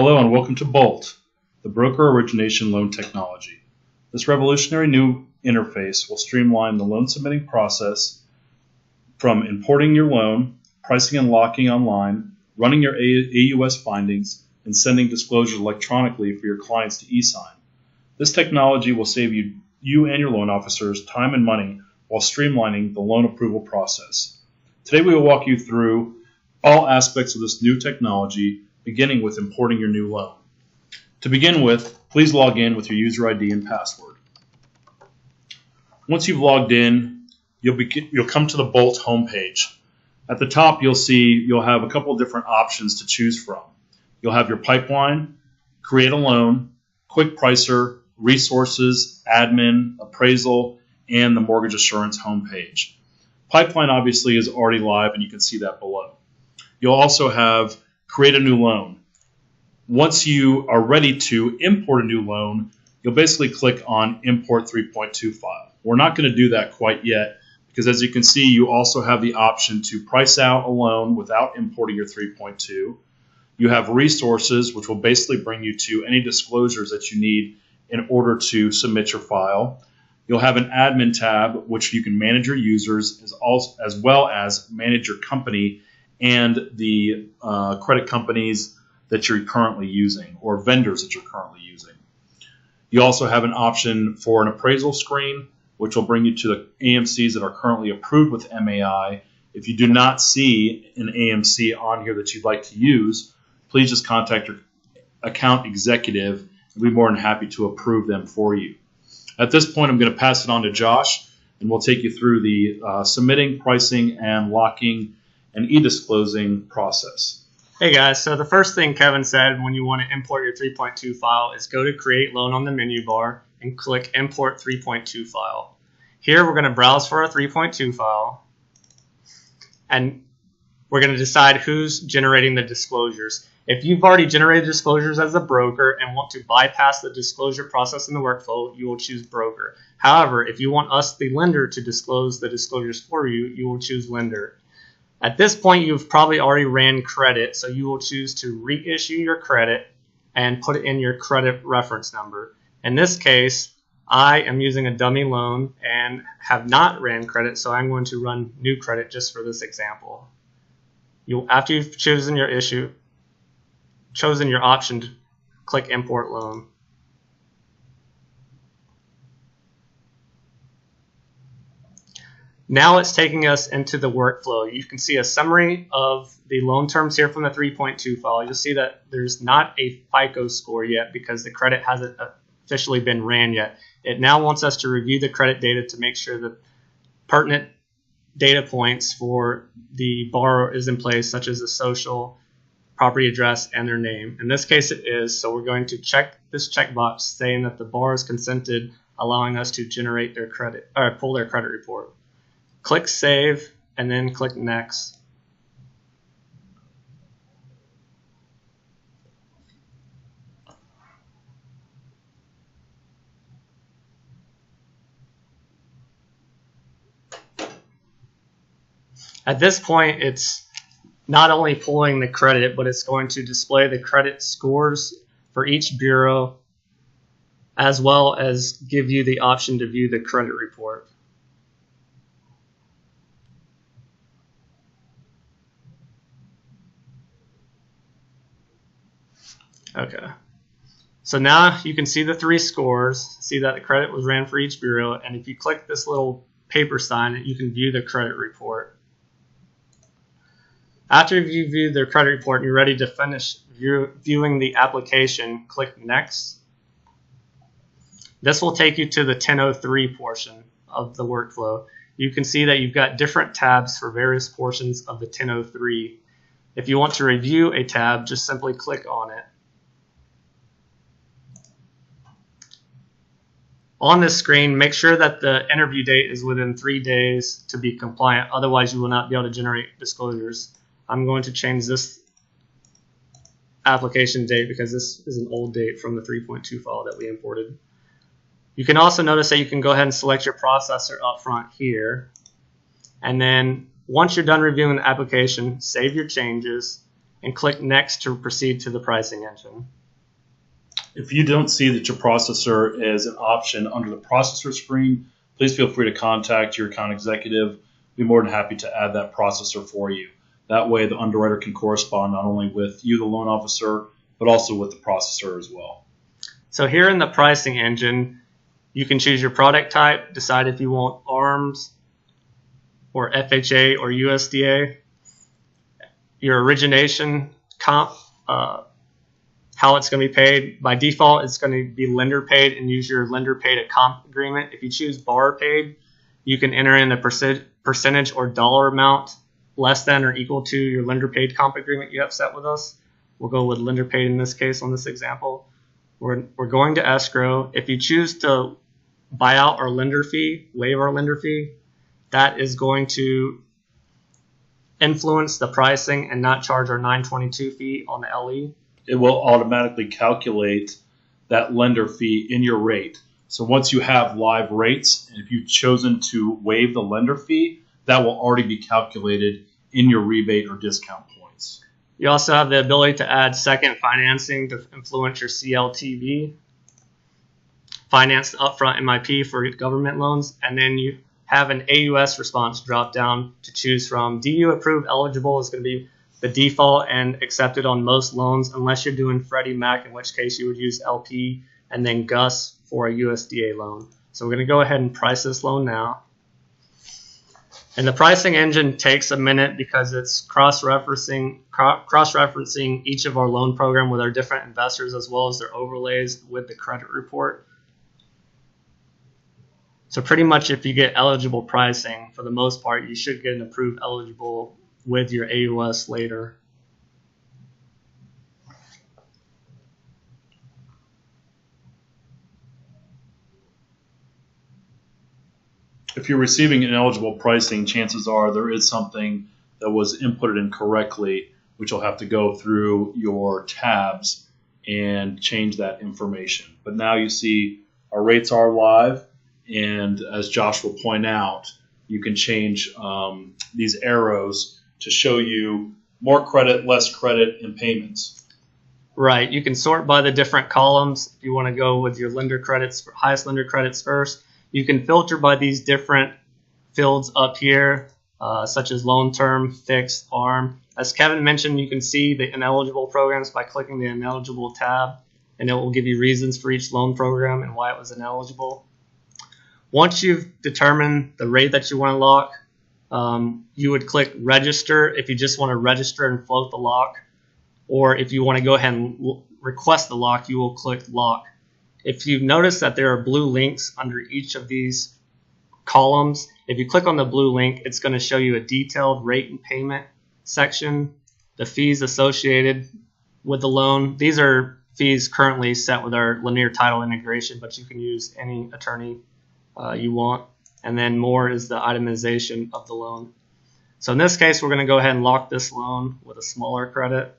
Hello and welcome to Bolt, the broker origination loan technology. This revolutionary new interface will streamline the loan submitting process from importing your loan, pricing and locking online, running your AUS findings, and sending disclosures electronically for your clients to e-sign. This technology will save you and your loan officers time and money while streamlining the loan approval process. Today we will walk you through all aspects of this new technology, beginning with importing your new loan. To begin with, please log in with your user ID and password. Once you've logged in, you'll come to the Bolt homepage. At the top, you'll have a couple of different options to choose from. You'll have your pipeline, create a loan, quick pricer, resources, admin, appraisal, and the mortgage assurance homepage. Pipeline obviously is already live, and you can see that below. You'll also have create a new loan. Once you are ready to import a new loan, you'll basically click on Import 3.2 file. We're not going to do that quite yet because, as you can see, you also have the option to price out a loan without importing your 3.2. You have resources, which will basically bring you to any disclosures that you need in order to submit your file. You'll have an admin tab, which you can manage your users as well as manage your company and the credit companies that you're currently using or vendors that you're currently using. You also have an option for an appraisal screen, which will bring you to the AMCs that are currently approved with MAI. If you do not see an AMC on here that you'd like to use, please just contact your account executive and we'll be more than happy to approve them for you. At this point, I'm going to pass it on to Josh, and we'll take you through the submitting, pricing, and locking and e-disclosing process. Hey guys, so the first thing Kevin said when you want to import your 3.2 file is go to Create Loan on the menu bar and click Import 3.2 file. Here we're going to browse for our 3.2 file, and we're going to decide who's generating the disclosures. If you've already generated disclosures as a broker and want to bypass the disclosure process in the workflow, you will choose broker. However, if you want us, the lender, to disclose the disclosures for you, you will choose lender. At this point, you've probably already ran credit, so you will choose to reissue your credit and put in your credit reference number. In this case, I am using a dummy loan and have not ran credit, so I'm going to run new credit just for this example. After you've chosen your option, to click Import Loan. Now it's taking us into the workflow. You can see a summary of the loan terms here from the 3.2 file. You'll see that there's not a FICO score yet because the credit hasn't officially been ran yet. It now wants us to review the credit data to make sure that pertinent data points for the borrower is in place, such as the social, property address, and their name. In this case it is, so we're going to check this checkbox saying that the borrower has consented, allowing us to generate their credit or pull their credit report. Click Save and then click Next. At this point, it's not only pulling the credit, but it's going to display the credit scores for each bureau, as well as give you the option to view the credit report. Okay, so now you can see the three scores, see that the credit was ran for each bureau, and if you click this little paper sign, you can view the credit report. After you view the credit report and you're ready to finish viewing the application, click Next. This will take you to the 1003 portion of the workflow. You can see that you've got different tabs for various portions of the 1003. If you want to review a tab, just simply click on it. On this screen, make sure that the interview date is within 3 days to be compliant. Otherwise, you will not be able to generate disclosures. I'm going to change this application date because this is an old date from the 3.2 file that we imported. You can also notice that you can go ahead and select your processor up front here. And then once you're done reviewing the application, save your changes and click Next to proceed to the pricing engine. If you don't see that your processor is an option under the processor screen, please feel free to contact your account executive. We'll be more than happy to add that processor for you. That way the underwriter can correspond not only with you, the loan officer, but also with the processor as well. So here in the pricing engine, you can choose your product type, decide if you want ARMS or FHA or USDA, your origination comp, how it's going to be paid. By default, it's going to be lender paid, and use your lender paid at comp agreement. If you choose borrower paid, you can enter in a percentage or dollar amount less than or equal to your lender paid comp agreement you have set with us. We'll go with lender paid in this case on this example. We're going to escrow. If you choose to buy out our lender fee, waive our lender fee, that is going to influence the pricing and not charge our 922 fee on the LE. It will automatically calculate that lender fee in your rate. So once you have live rates, and if you've chosen to waive the lender fee, that will already be calculated in your rebate or discount points. You also have the ability to add second financing to influence your CLTV, finance the upfront MIP for government loans, and then you have an AUS response drop down to choose from. DU approved eligible is going to be the default and accepted on most loans, unless you're doing Freddie Mac, in which case you would use LP, and then GUS for a USDA loan. So we're going to go ahead and price this loan now. And the pricing engine takes a minute because it's cross-referencing each of our loan program with our different investors, as well as their overlays with the credit report. So pretty much if you get eligible pricing, for the most part, you should get an approved eligible with your AUS later. If you're receiving ineligible pricing, chances are there is something that was inputted incorrectly, which you'll have to go through your tabs and change that information. But now you see our rates are live, and as Josh will point out, you can change these arrows to show you more credit, less credit, and payments. Right. You can sort by the different columns. If you want to go with your lender credits, highest lender credits first, you can filter by these different fields up here, such as loan term, fixed, ARM. As Kevin mentioned, you can see the ineligible programs by clicking the ineligible tab, and it will give you reasons for each loan program and why it was ineligible. Once you've determined the rate that you want to lock, you would click register if you just want to register and float the lock, or if you want to go ahead and request the lock, you will click lock. If you notice that there are blue links under each of these columns, if you click on the blue link, it's going to show you a detailed rate and payment section, the fees associated with the loan. These are fees currently set with our linear title integration, but you can use any attorney you want. And then more is the itemization of the loan. So in this case, we're going to go ahead and lock this loan with a smaller credit,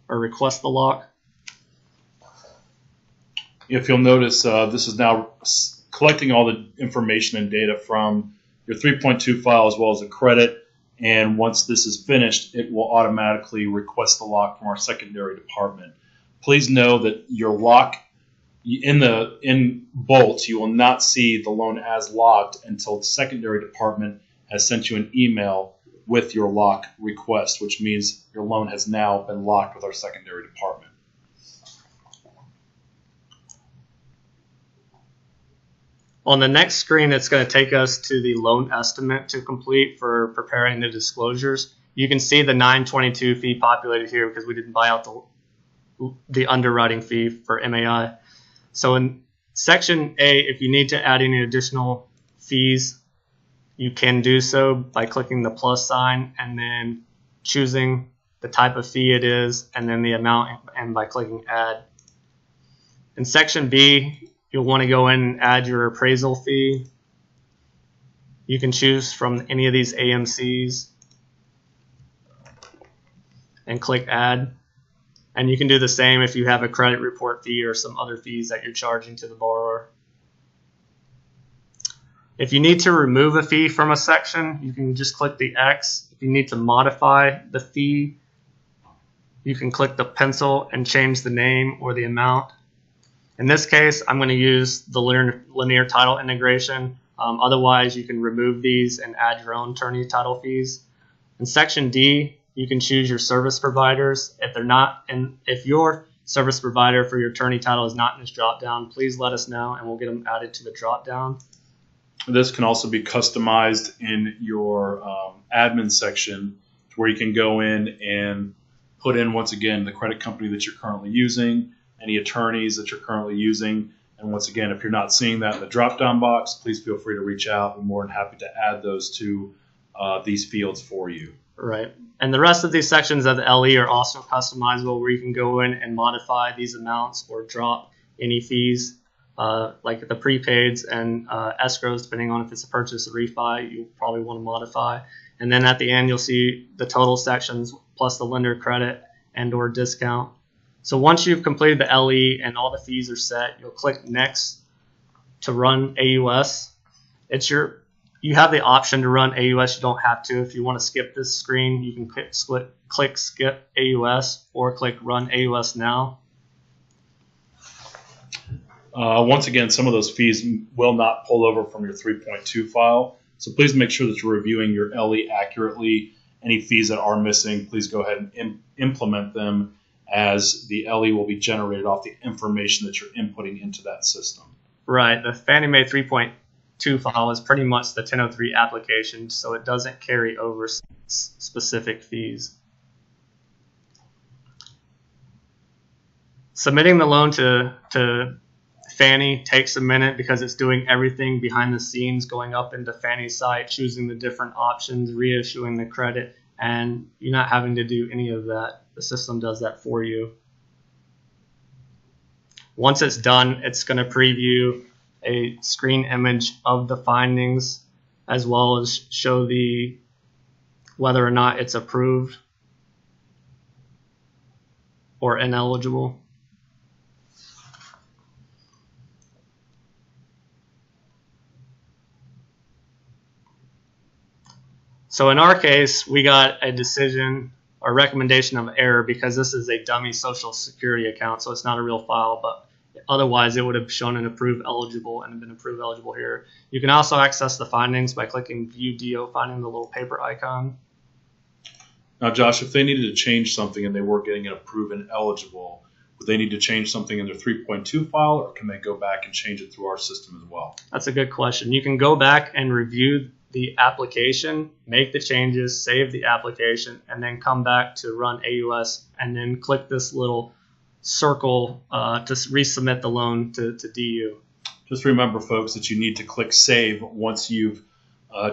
or request the lock. If you'll notice, this is now collecting all the information and data from your 3.2 file as well as the credit. And once this is finished, it will automatically request the lock from our secondary department. Please know that your lock in Bolt, you will not see the loan as locked until the secondary department has sent you an email with your lock request, which means your loan has now been locked with our secondary department. On the next screen, it's going to take us to the loan estimate to complete for preparing the disclosures. You can see the 922 fee populated here because we didn't buy out the underwriting fee for MAI. So in section A, if you need to add any additional fees, you can do so by clicking the plus sign and then choosing the type of fee it is and then the amount, and by clicking add. In section B, you'll want to go in and add your appraisal fee. You can choose from any of these AMCs and click add. And you can do the same if you have a credit report fee or some other fees that you're charging to the borrower. If you need to remove a fee from a section, you can just click the X. If you need to modify the fee, you can click the pencil and change the name or the amount. In this case, I'm going to use the linear title integration. Otherwise, you can remove these and add your own attorney title fees. In section D, you can choose your service providers. If they're not, and if your service provider for your attorney title is not in this drop-down, please let us know and we'll get them added to the drop-down. This can also be customized in your admin section, where you can go in and put in, once again, the credit company that you're currently using, any attorneys that you're currently using. And once again, if you're not seeing that in the drop-down box, please feel free to reach out. We're more than happy to add those to these fields for you. Right. And the rest of these sections of the LE are also customizable, where you can go in and modify these amounts or drop any fees, like the prepaids and escrows, depending on if it's a purchase or refi, you'll probably want to modify. And then at the end, you'll see the total sections plus the lender credit and or discount. So once you've completed the LE and all the fees are set, you'll click Next to run AUS. You have the option to run AUS. You don't have to. If you want to skip this screen, you can click Skip AUS or click Run AUS Now. Once again, some of those fees will not pull over from your 3.2 file. So please make sure that you're reviewing your LE accurately. Any fees that are missing, please go ahead and implement them, as the LE will be generated off the information that you're inputting into that system. Right. The Fannie Mae 3.2 file is pretty much the 1003 application, so it doesn't carry over specific fees. Submitting the loan to Fannie takes a minute because it's doing everything behind the scenes, going up into Fannie's site, choosing the different options, reissuing the credit, and you're not having to do any of that. The system does that for you. Once it's done, it's going to preview a screen image of the findings, as well as show whether or not it's approved or ineligible. So in our case, we got a decision or recommendation of error because this is a dummy Social Security account, so it's not a real file, but otherwise it would have shown an approved eligible and been approved eligible here. You can also access the findings by clicking View DO Finding, the little paper icon. Now, Josh, if they needed to change something and they were getting an approved and eligible, would they need to change something in their 3.2 file, or can they go back and change it through our system as well? That's a good question. You can go back and review the application, make the changes, save the application, and then come back to run AUS and then click this little circle to resubmit the loan to DU. Just remember, folks, that you need to click Save once you've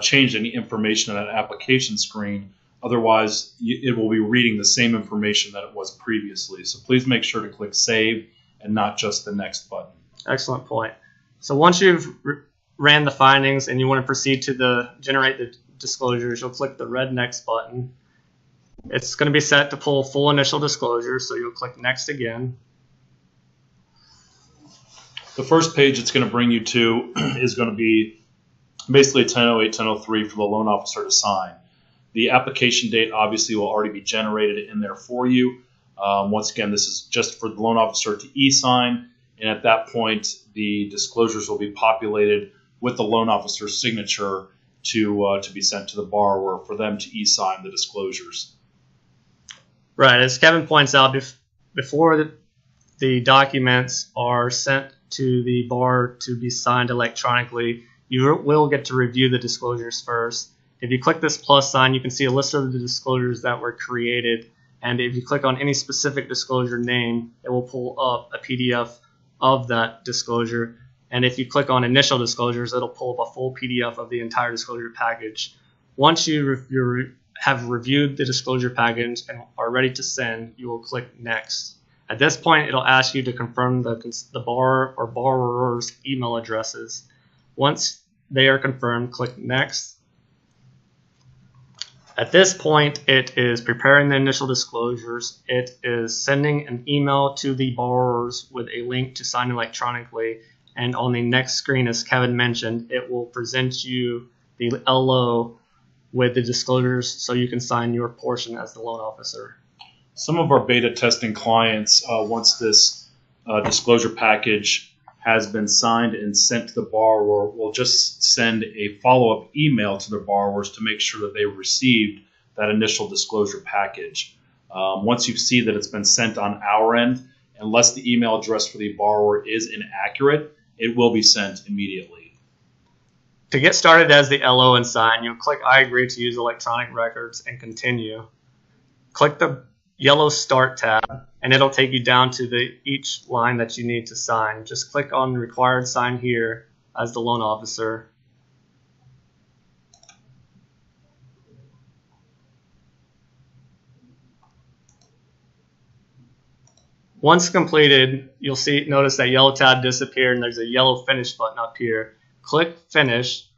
changed any information on that application screen. Otherwise, it will be reading the same information that it was previously. So please make sure to click Save and not just the Next button. Excellent point. So once you've ran the findings and you want to proceed to generate the disclosures, you'll click the red Next button. It's going to be set to pull full initial disclosure, so you'll click Next again. The first page it's going to bring you to is going to be basically 1008, 1003 for the loan officer to sign. The application date obviously will already be generated in there for you. Once again, this is just for the loan officer to e-sign, and at that point the disclosures will be populated with the loan officer's signature to be sent to the borrower for them to e-sign the disclosures. Right, as Kevin points out, before the documents are sent to the borrower to be signed electronically, you will get to review the disclosures first. If you click this plus sign, you can see a list of the disclosures that were created, and if you click on any specific disclosure name, it will pull up a PDF of that disclosure. And if you click on initial disclosures, it'll pull up a full PDF of the entire disclosure package. Once you have reviewed the disclosure package and are ready to send, you will click Next. At this point, it'll ask you to confirm the borrower or borrower's email addresses. Once they are confirmed, click Next. At this point, it is preparing the initial disclosures. It is sending an email to the borrowers with a link to sign electronically. And on the next screen, as Kevin mentioned, it will present you the LO with the disclosures so you can sign your portion as the loan officer. Some of our beta testing clients, once this disclosure package has been signed and sent to the borrower, will just send a follow-up email to their borrowers to make sure that they received that initial disclosure package. Once you see that it's been sent on our end, unless the email address for the borrower is inaccurate, it will be sent immediately. To get started as the LO and sign, you'll click I agree to use electronic records and continue. Click the yellow Start tab, and it'll take you down to each line that you need to sign. Just click on Required Sign here as the loan officer. Once completed, you'll notice that yellow tab disappeared and there's a yellow Finish button up here. Click Finish.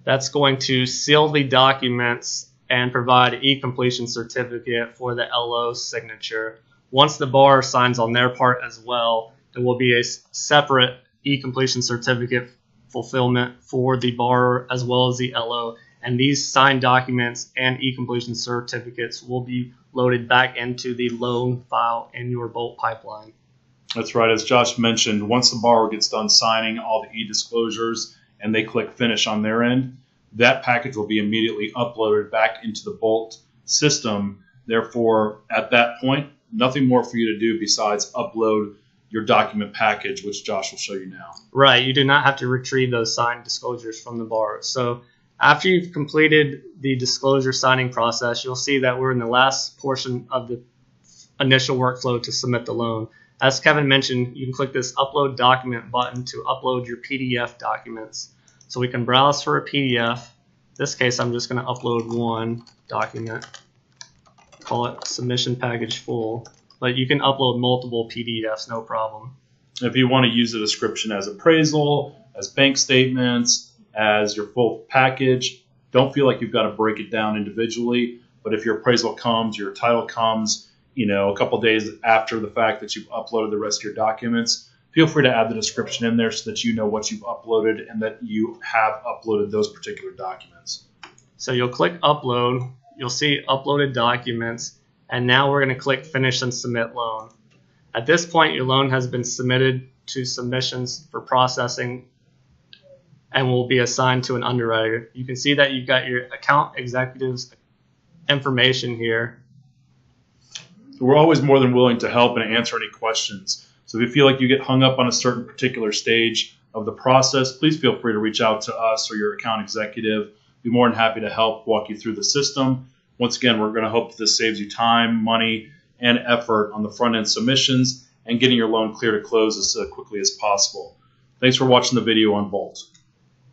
That's going to seal the documents and provide an e-completion certificate for the LO signature. Once the borrower signs on their part as well, there will be a separate e-completion certificate fulfillment for the borrower as well as the LO, and these signed documents and e-completion certificates will be loaded back into the loan file in your Bolt pipeline. That's right. As Josh mentioned, once the borrower gets done signing all the e-disclosures and they click Finish on their end, that package will be immediately uploaded back into the Bolt system. Therefore, at that point, nothing more for you to do besides upload your document package, which Josh will show you now. Right. You do not have to retrieve those signed disclosures from the borrower. So after you've completed the disclosure signing process, you'll see that we're in the last portion of the initial workflow to submit the loan. As Kevin mentioned, you can click this Upload Document button to upload your PDF documents. So we can browse for a PDF. In this case, I'm just going to upload one document. Call it Submission Package Full. But you can upload multiple PDFs, no problem. If you want to use the description as appraisal, as bank statements, as your full package, don't feel like you've got to break it down individually. But if your appraisal comes, your title comes, a couple days after the fact that you've uploaded the rest of your documents, feel free to add the description in there so that you know what you've uploaded and that you have uploaded those particular documents. So you'll click Upload, you'll see Uploaded Documents, and now we're going to click Finish and Submit Loan. At this point, your loan has been submitted to submissions for processing and will be assigned to an underwriter. You can see that you've got your account executive's information here. We're always more than willing to help and answer any questions. So if you feel like you get hung up on a certain particular stage of the process, please feel free to reach out to us or your account executive. Be more than happy to help walk you through the system. Once again, we're going to hope that this saves you time, money, and effort on the front-end submissions and getting your loan clear to close as quickly as possible. Thanks for watching the video on Bolt.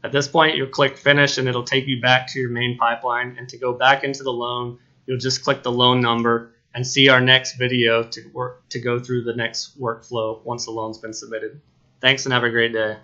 At this point, you'll click Finish and it'll take you back to your main pipeline. And to go back into the loan, you'll just click the loan number and see our next video to go through the next workflow once the loan's been submitted. Thanks and have a great day.